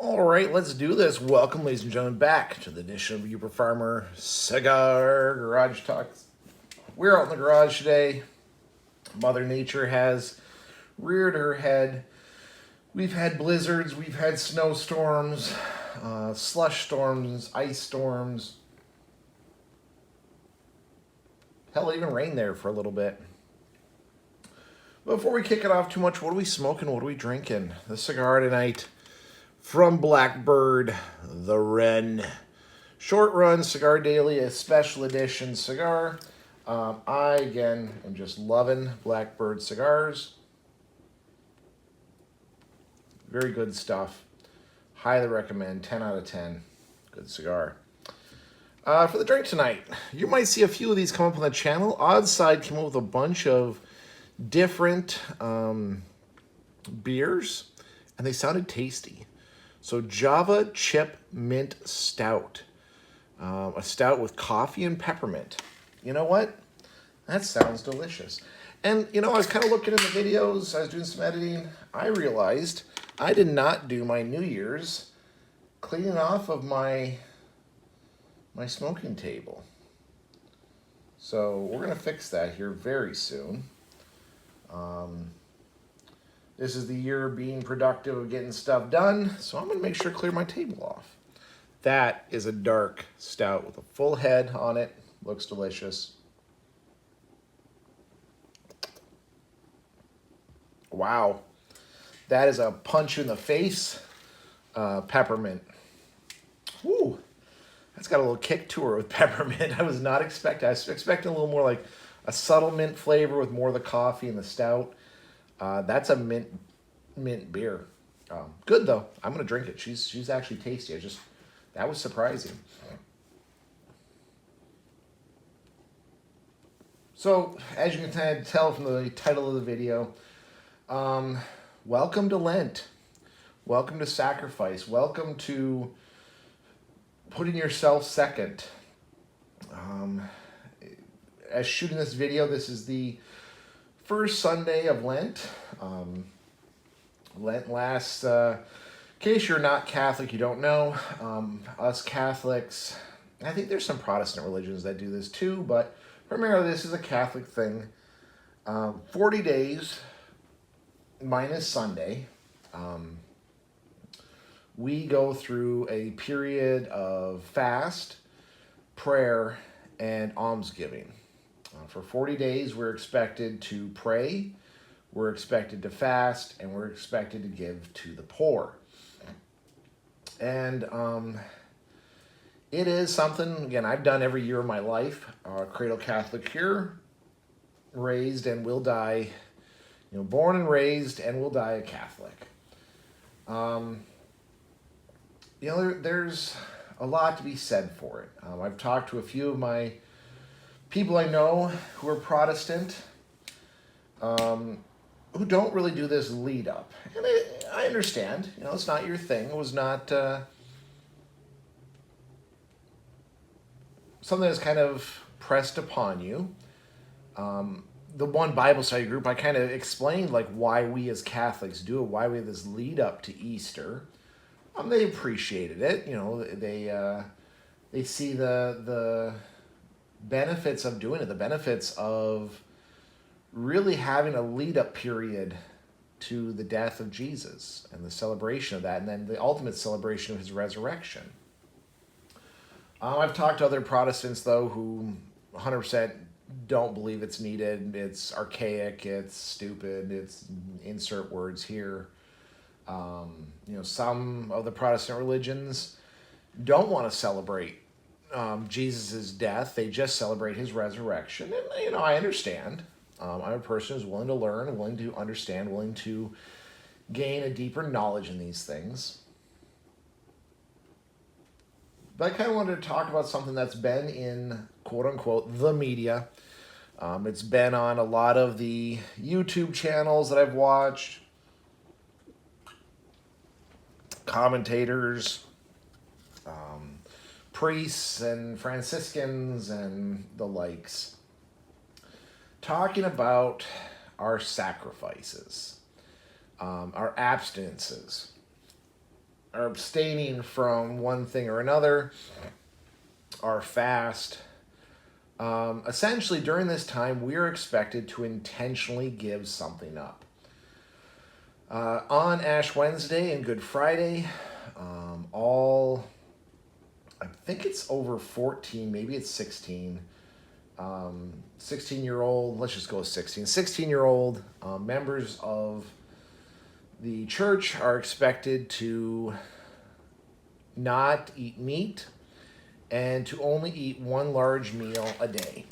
All right, let's do this. Welcome, ladies and gentlemen, back to the edition of Uber Farmer Cigar Garage Talks. We're out in the garage today. Mother Nature has reared her head. We've had blizzards, we've had snowstorms, slush storms, ice storms. Hell, even rain there for a little bit. Before we kick it off too much, what are we smoking? What are we drinking? The cigar tonight from Blackbird, the Wren. Short Run Cigar Daily, a special edition cigar. I, again, am just loving Blackbird cigars. Very good stuff. Highly recommend. 10 out of 10. Good cigar. For the drink tonight, you might see a few of these come up on the channel. Oddside came up with a bunch of different beers, and they sounded tasty. So Java Chip Mint Stout. A stout with coffee and peppermint. You know what? That sounds delicious. And, I was kind of looking in the videos. I was doing some editing. I realized I did not do my New Year's cleaning off of my smoking table. So we're going to fix that here very soon. This is the year of being productive, of getting stuff done. So I'm going to make sure to clear my table off. That is a dark stout with a full head on it. Looks delicious. Wow. That is a punch in the face. Peppermint. Woo. That's got a little kick to her with peppermint. I was not expecting. I was expecting a little more like a subtle mint flavor with more of the coffee and the stout. That's a mint beer. Good though. I'm gonna drink it. She's actually tasty. That was surprising. So, as you can tell from the title of the video, welcome to Lent. Welcome to sacrifice. Welcome to putting yourself second. As shooting this video, this is the first Sunday of Lent. Lent lasts, in case you're not Catholic, you don't know, us Catholics, I think there's some Protestant religions that do this too, but primarily this is a Catholic thing. 40 days minus Sunday. We go through a period of fast, prayer, and almsgiving. For 40 days, we're expected to pray, we're expected to fast, and we're expected to give to the poor. And it is something, again, I've done every year of my life. Cradle Catholic here, raised and will die, born and raised and will die a Catholic. There's a lot to be said for it. I've talked to a few of my people I know who are Protestant, who don't really do this lead up. And I understand, it's not your thing. It was not something that's kind of pressed upon you. The one Bible study group, I kind of explained why we as Catholics do it, why we have this lead up to Easter. They appreciated it. They see the benefits of doing it, the benefits of really having a lead-up period to the death of Jesus and the celebration of that, and then the ultimate celebration of his resurrection. I've talked to other Protestants, though, who 100% don't believe it's needed. It's archaic, it's stupid, it's insert words here. Some of the Protestant religions don't want to celebrate Jesus' death. They just celebrate his resurrection. And, I understand. I'm a person who's willing to learn, willing to understand, willing to gain a deeper knowledge in these things. But I kind of wanted to talk about something that's been in, quote-unquote, the media. It's been on a lot of the YouTube channels that I've watched. Commentators, priests and Franciscans and the likes, talking about our sacrifices, our abstinences. are abstaining from one thing or another, our fast. Essentially, during this time, we are expected to intentionally give something up. On Ash Wednesday and Good Friday, I think it's over 14, maybe it's 16. 16-year-old, let's just go with 16. 16-year-old members of the church are expected to not eat meat and to only eat one large meal a day,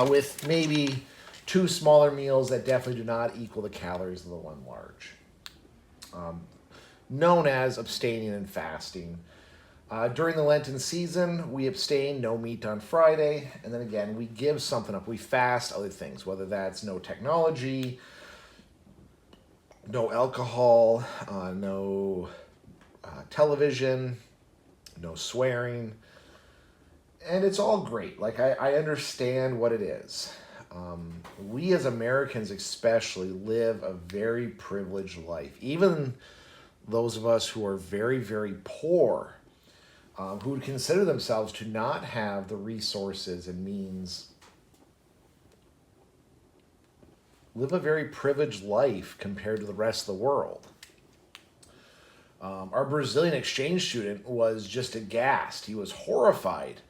with maybe two smaller meals that definitely do not equal the calories of the one large. Known as abstaining and fasting. During the Lenten season, we abstain, no meat on Friday, and then again, we give something up. We fast other things, whether that's no technology, no alcohol, no television, no swearing, and it's all great. Like, I understand what it is. We as Americans especially live a very privileged life. Even those of us who are very, very poor, who would consider themselves to not have the resources and means, live a very privileged life compared to the rest of the world. Our Brazilian exchange student was just aghast. He was horrified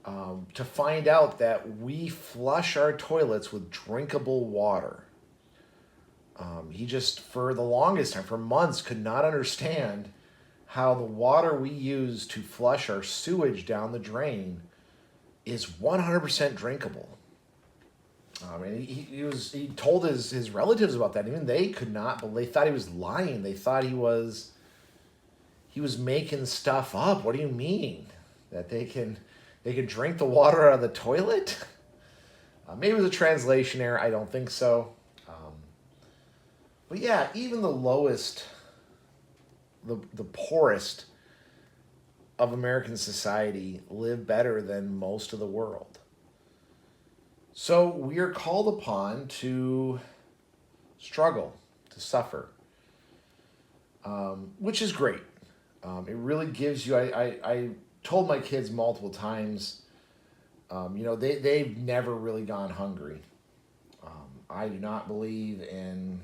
to find out that we flush our toilets with drinkable water. He just, for the longest time, for months, could not understand how the water we use to flush our sewage down the drain is 100% drinkable. And he told his relatives about that. Even they could not believe. They thought he was lying. They thought he was making stuff up. What do you mean that they can drink the water out of the toilet? Maybe it was a translation error. I don't think so. But yeah, even the lowest, the poorest of American society live better than most of the world. So we are called upon to struggle, to suffer, which is great. It really gives you, I told my kids multiple times, they've never really gone hungry. I do not believe in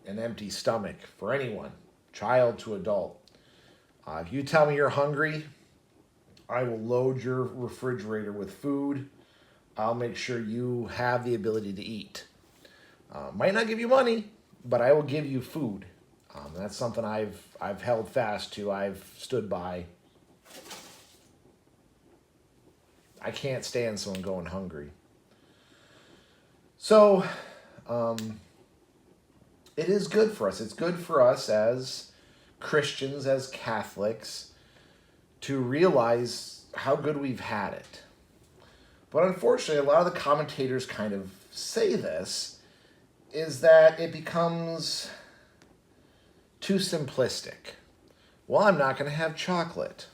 an empty stomach for anyone, child to adult. If you tell me you're hungry, I will load your refrigerator with food. I'll make sure you have the ability to eat. Might not give you money, but I will give you food. That's something I've held fast to. I've stood by. I can't stand someone going hungry. So, it is good for us. It's good for us as Christians, as Catholics, to realize how good we've had it. But unfortunately, a lot of the commentators kind of say this, is that it becomes too simplistic. Well, I'm not going to have chocolate.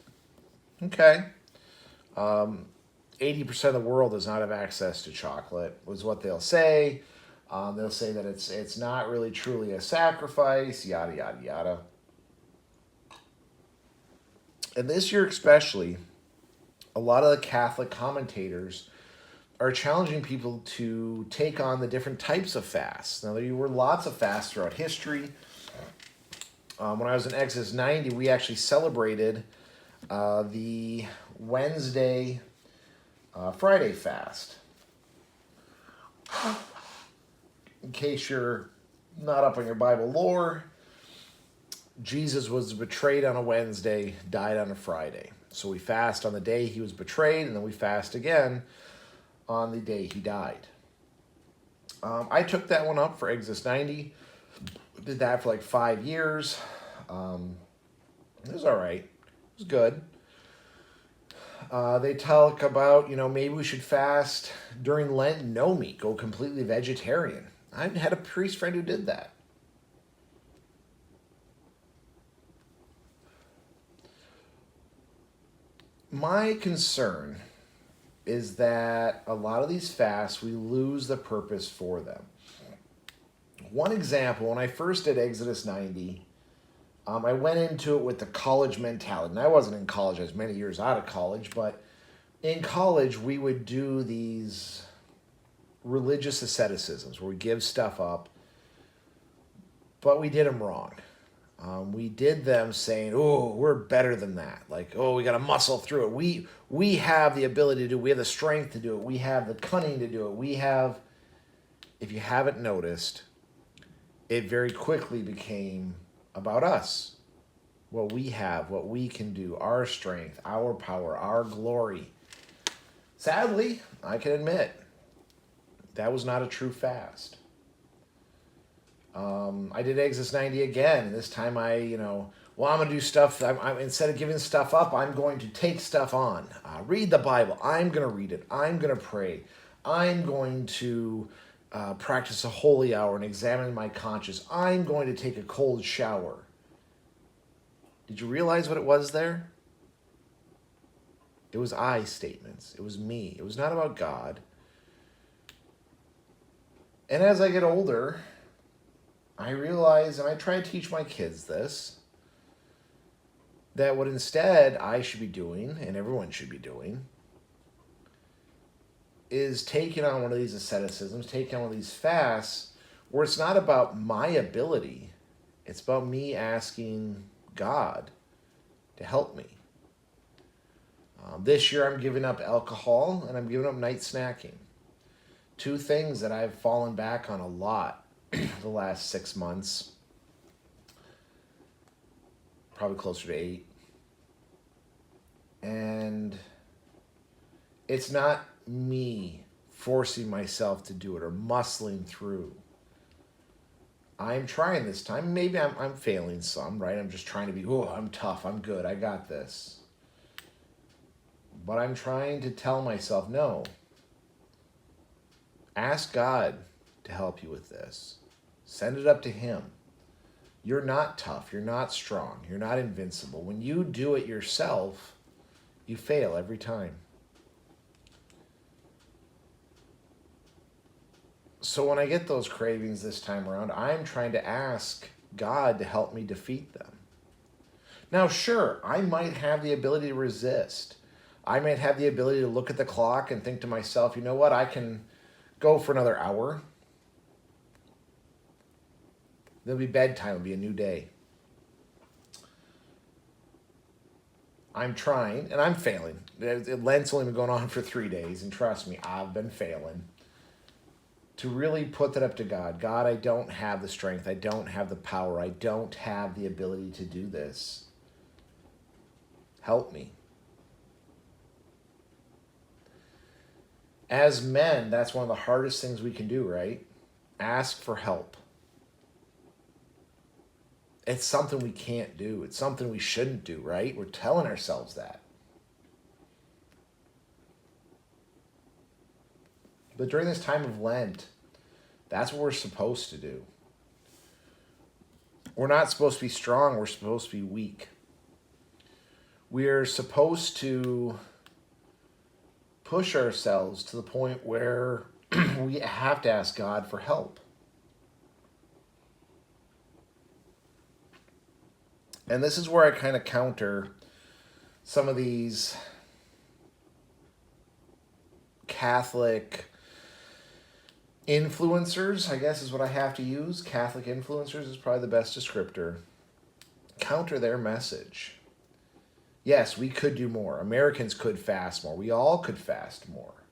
Okay. 80% of the world does not have access to chocolate, is what they'll say. They'll say that it's not really truly a sacrifice, yada, yada, yada. And this year especially, a lot of the Catholic commentators are challenging people to take on the different types of fasts. Now, there were lots of fasts throughout history. When I was in Exodus 90, we actually celebrated the Wednesday, Friday fast. In case you're not up on your Bible lore, Jesus was betrayed on a Wednesday, died on a Friday. So we fast on the day he was betrayed, and then we fast again on the day he died. I took that one up for Exodus 90. Did that for like 5 years. It was all right. It was good. They talk about, maybe we should fast during Lent, no meat, go completely vegetarian. I had a priest friend who did that. My concern is that a lot of these fasts, we lose the purpose for them. One example, when I first did Exodus 90, I went into it with the college mentality. And I wasn't in college, I was many years out of college, but in college we would do these religious asceticisms where we give stuff up, but we did them wrong. We did them saying, "Oh, we're better than that." Like, "Oh, we got to muscle through it. We have the ability to do. It. We have the strength to do it. We have the cunning to do it. We have." If you haven't noticed, it very quickly became about us, what we have, what we can do, our strength, our power, our glory. Sadly, I can admit that was not a true fast. I did Exodus 90 again. This time well, I'm going to do stuff. Instead of giving stuff up, I'm going to take stuff on. Read the Bible. I'm going to read it. I'm going to pray. I'm going to practice a holy hour and examine my conscience. I'm going to take a cold shower. Did you realize what it was there? It was I statements. It was me. It was not about God. And as I get older, I realize, and I try to teach my kids this, that what instead I should be doing, and everyone should be doing, is taking on one of these asceticisms, taking on one of these fasts, where it's not about my ability, it's about me asking God to help me. This year I'm giving up alcohol and I'm giving up night snacking. Two things that I've fallen back on a lot the last 6 months, probably closer to 8. And it's not me forcing myself to do it or muscling through. I'm trying this time. Maybe I'm failing some, right? I'm just trying to be, I'm tough, I'm good, I got this. But I'm trying to tell myself, no. Ask God to help you with this. Send it up to Him. You're not tough. You're not strong. You're not invincible. When you do it yourself, you fail every time. So when I get those cravings this time around, I'm trying to ask God to help me defeat them. Now, sure, I might have the ability to resist. I might have the ability to look at the clock and think to myself, you know what, I can go for another hour. There'll be bedtime. It'll be a new day. I'm trying, and I'm failing. Lent's only been going on for 3 days, and trust me, I've been failing. To really put that up to God. God, I don't have the strength. I don't have the power. I don't have the ability to do this. Help me. As men, that's one of the hardest things we can do, right? Ask for help. It's something we can't do. It's something we shouldn't do, right? We're telling ourselves that. But during this time of Lent, that's what we're supposed to do. We're not supposed to be strong. We're supposed to be weak. We're supposed to push ourselves to the point where we have to ask God for help. And this is where I kind of counter some of these Catholic influencers, I guess is what I have to use. Catholic influencers is probably the best descriptor. Counter their message. Yes, we could do more. Americans could fast more. We all could fast more.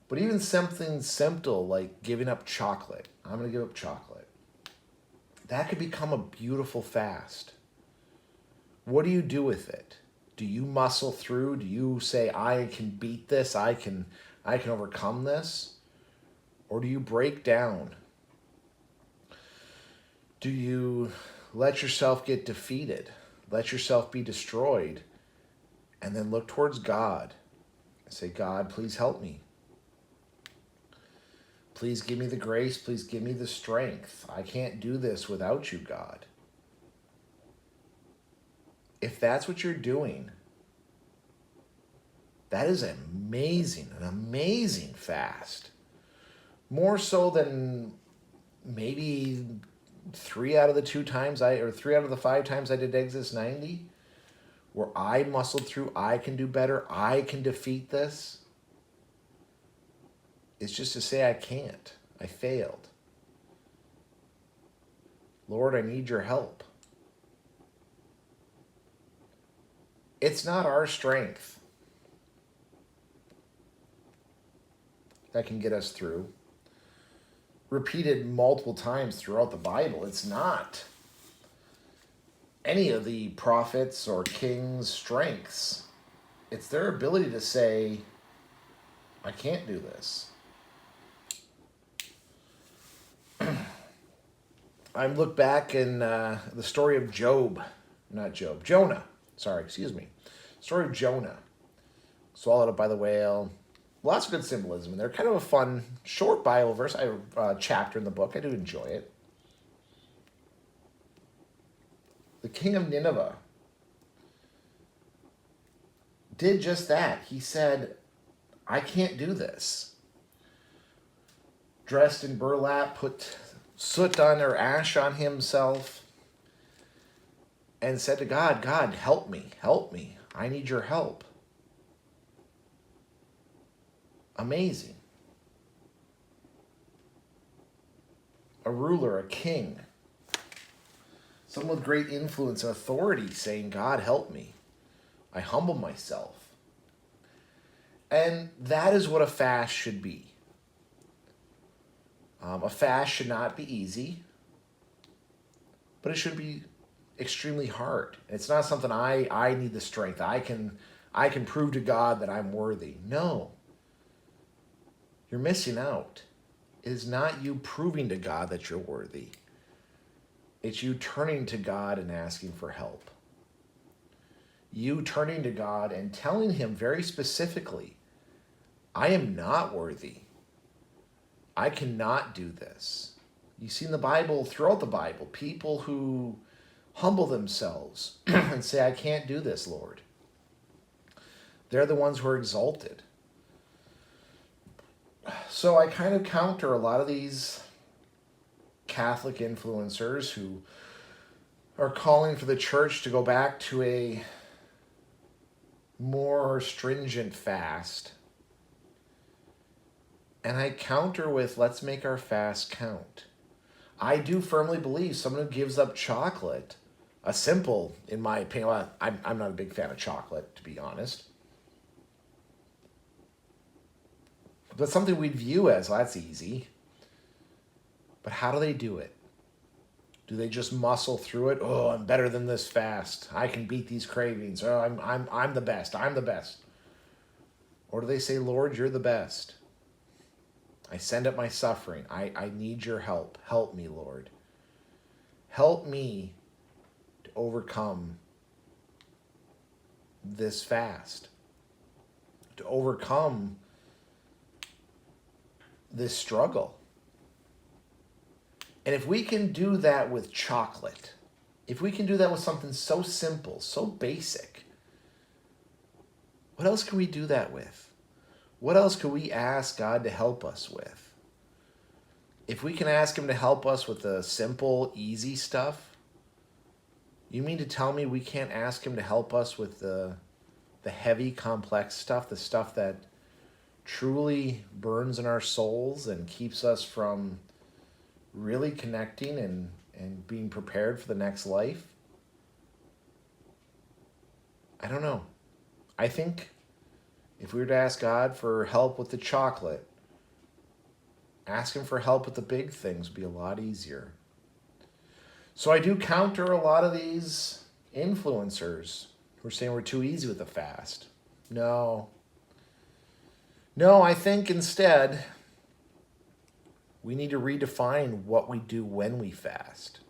But even something simple like giving up chocolate. I'm going to give up chocolate. That could become a beautiful fast. What do you do with it? Do you muscle through? Do you say, I can beat this, I can overcome this? Or do you break down? Do you let yourself get defeated? Let yourself be destroyed? And then look towards God and say, God, please help me. Please give me the grace. Please give me the strength. I can't do this without you, God. If that's what you're doing, that is an amazing fast. More so than maybe 3 out of the 5 times I did Exodus 90, where I muscled through, I can do better, I can defeat this. It's just to say I can't. I failed. Lord, I need your help. It's not our strength that can get us through. Repeated multiple times throughout the Bible, it's not any of the prophets or kings' strengths. It's their ability to say, I can't do this. I look back in the story of Jonah. Story of Jonah. Swallowed up by the whale. Lots of good symbolism. And they're kind of a fun, short Bible verse. I have a chapter in the book. I do enjoy it. The king of Nineveh did just that. He said, I can't do this. Dressed in burlap, put soot on or ash on himself, and said to God, God, help me. I need your help. Amazing. A ruler, a king, someone with great influence and authority saying, God, help me. I humble myself. And that is what a fast should be. A fast should not be easy, but it should be extremely hard. It's not something I need the strength. I can prove to God that I'm worthy. No. You're missing out. It is not you proving to God that you're worthy. It's you turning to God and asking for help. You turning to God and telling him very specifically, I am not worthy. I cannot do this. You see in the Bible, throughout the Bible, people who humble themselves and say, I can't do this, Lord. They're the ones who are exalted. So I kind of counter a lot of these Catholic influencers who are calling for the church to go back to a more stringent fast. And I counter with, let's make our fast count. I do firmly believe someone who gives up chocolate, a simple, in my opinion, well, I'm not a big fan of chocolate, to be honest. But something we'd view as, well, that's easy. But how do they do it? Do they just muscle through it? Oh, I'm better than this fast. I can beat these cravings. Oh, I'm the best. I'm the best. Or do they say, Lord, you're the best. I send up my suffering. I need your help. Help me, Lord. Help me to overcome this fast. To overcome this struggle. And if we can do that with chocolate, if we can do that with something so simple, so basic, what else can we do that with? What else can we ask God to help us with? If we can ask him to help us with the simple, easy stuff, you mean to tell me we can't ask him to help us with the heavy, complex stuff, the stuff that truly burns in our souls and keeps us from really connecting and being prepared for the next life? I don't know. I think if we were to ask God for help with the chocolate, ask him for help with the big things would be a lot easier. So I do counter a lot of these influencers who are saying we're too easy with the fast. No, I think instead we need to redefine what we do when we fast.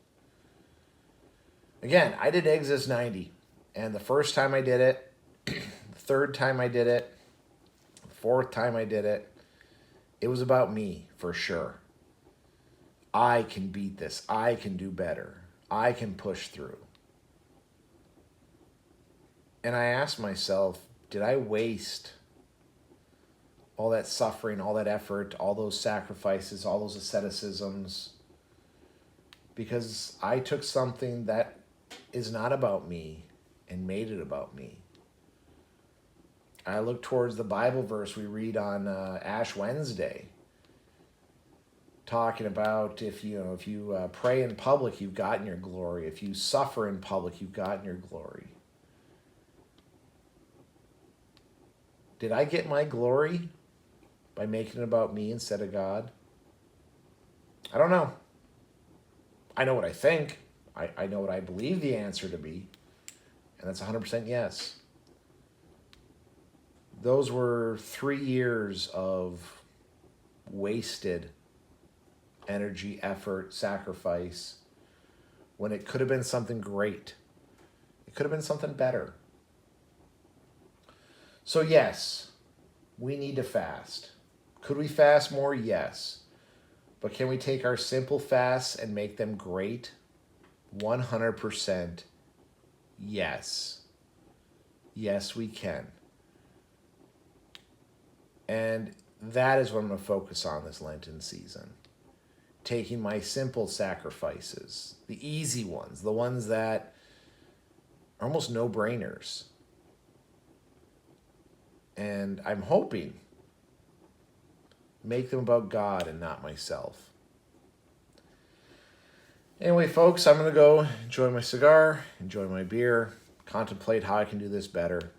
Again, I did Exodus 90, and the first time I did it, the third time I did it, the fourth time I did it, it was about me, for sure. I can beat this. I can do better. I can push through. And I asked myself, did I waste all that suffering, all that effort, all those sacrifices, all those asceticisms, because I took something that is not about me and made it about me. I look towards the Bible verse we read on Ash Wednesday, talking about if you pray in public, you've gotten your glory. If you suffer in public, you've gotten your glory. Did I get my glory by making it about me instead of God? I don't know. I know what I think. I know what I believe the answer to be. And that's 100% yes. Those were 3 years of wasted energy, effort, sacrifice, when it could have been something great. It could have been something better. So yes, we need to fast. Could we fast more? Yes. But can we take our simple fasts and make them great? 100% yes. Yes, we can. And that is what I'm going to focus on this Lenten season. Taking my simple sacrifices, the easy ones, the ones that are almost no-brainers. And I'm hoping make them about God and not myself. Anyway, folks, I'm going to go enjoy my cigar, enjoy my beer, contemplate how I can do this better.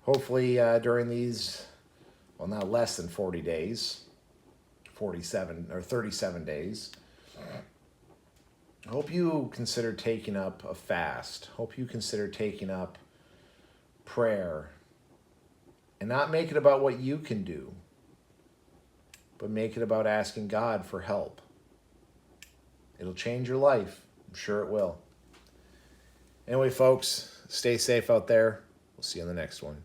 Hopefully during these, well, not less than 40 days, 47 or 37 days, I hope you consider taking up a fast. Hope you consider taking up prayer. And not make it about what you can do, but make it about asking God for help. It'll change your life. I'm sure it will. Anyway, folks, stay safe out there. We'll see you on the next one.